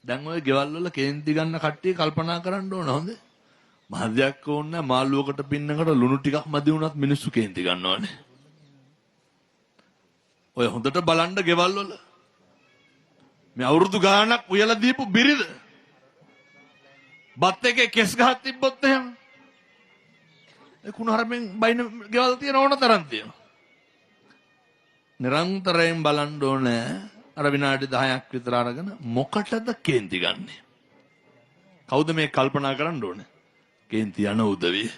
දැන් ඔය ගෙවල් වල කේන්ති ගන්න කට්ටිය කල්පනා කරන්න ඕන හොඳ. මහදයක් ඕනේ මාළුවකට පින්නකට ලුණු ටිකක් මදි වුණත් මිනිස්සු කේන්ති ගන්නවනේ. ඔය හොඳට බලන්න ගෙවල් වල මේ අවුරුදු ගාණක් උයලා දීපු බිරිද බත් එකේ කෙස් ගහක් තිබ්බොත් එහෙම ඒ කුණහරපෙන් බයින ගෙවල් තියෙන ඕන තරම් තියෙනවා. නිරන්තරයෙන් බලන්න ඕනේ අර විනාඩි 10ක් විතර අරගෙන මොකටද කේන්ති ගන්නෙ? කවුද මේ කල්පනා කරන්න ඕනේ? කේන්ති යන උදවිය.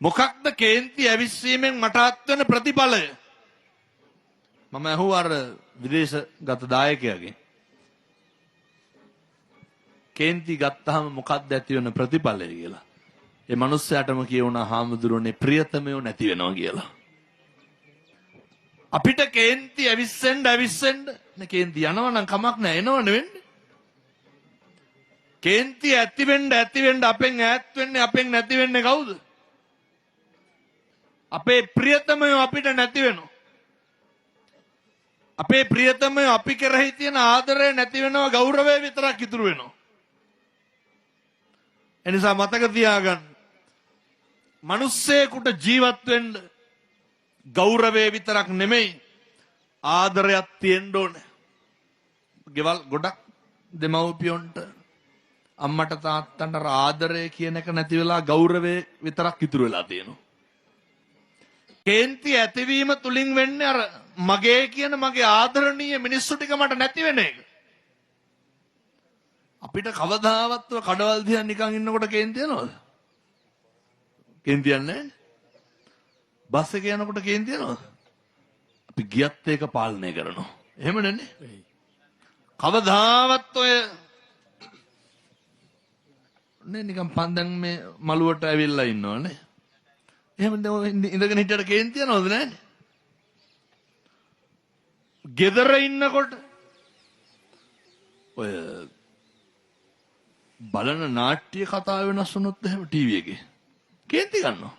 මොකක්ද කේන්ති ඇවිස්සීමෙන් මට අත්වෙන ප්‍රතිඵලය? මම අහුවා අර විදේශගත දායකයාගෙන්. කේන්ති ගත්තාම මොකක්ද ඇති වෙන ප්‍රතිඵලය කියලා. ඒ මනුස්සයාටම කියවුණා හාමුදුරනේ ප්‍රියතමයෝ නැති වෙනවා කියලා. අපිට කේන්ති ඇවිස්සෙන්න කේන්ති යනවා නම් කමක් නැහැ එනවනේ වෙන්නේ. කේන්ති ඇති වෙන්න අපෙන් ඈත් වෙන්නේ අපෙන් නැති වෙන්නේ කවුද? අපේ ප්‍රියතමයෝ අපිට නැති වෙනවා. අපේ ප්‍රියතමයෝ අපි කරෙහි තියෙන ආදරය නැති වෙනවා ගෞරවය විතරක් ඉතුරු වෙනවා. එනිසා මතක තියාගන්න මිනිස්සෙකුට ජීවත් වෙන්න ගෞරවය විතරක් නෙමෙයි ආදරයක් තියෙන්න ඕනේ. ගෙවල් ගොඩක් දෙමව්පියොන්ට අම්මට තාත්තන්ට ආදරය කියන එක නැති වෙලා ගෞරවය විතරක් ඉතුරු වෙලා තියෙනවා. කේන්ති ඇතිවීම තුලින් වෙන්නේ අර මගේ කියන මගේ ආදරණීය මිනිස්සු ටික මට නැති වෙන එක. අපිට කවදාවත් කඩවල් දිහා නිකන් ඉන්නකොට කේන්ති යනවද? කේන්ති යන්නේ නැහැ. බස් එක යනකොට කේන්ති යනවද? අපි ගියත් ඒක පාලනය කරනවා. එහෙම නෙන්නේ. කවදාවත් ඔය නේ නිකන් පන්දන් මේ මළුවට ඇවිල්ලා ඉන්නවනේ. එහෙම ඉඳගෙන හිටියට කේන්ති යනවද නැන්නේ? ගෙදර ඉන්නකොට ඔය බලන නාට්‍ය කතා වෙනස් වුණොත් එහෙම ටීවී එකේ කේන්ති ගන්නවා.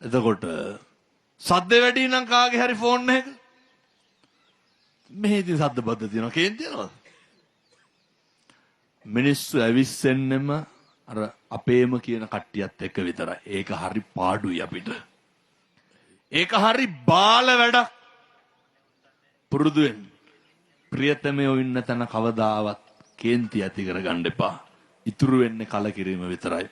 එතකොට සද්ද වැඩි නම් කාගේ හරි ෆෝන් එකක මෙහෙදී සද්ද බද්ද තියෙනවා කේන්ති යනවද? මිනිස්සු ඇවිස්සෙන්නෙම අර අපේම කියන කට්ටියත් එක්ක විතරයි. ඒක හරි පාඩුයි අපිට. ඒක හරි බාල වැඩක්. පුරුදු වෙන්න. ප්‍රියතමයෝ ඉන්න තැන කවදාවත් කේන්ති ඇති කරගන්න එපා. ඉතුරු වෙන්නේ කලකිරීම විතරයි.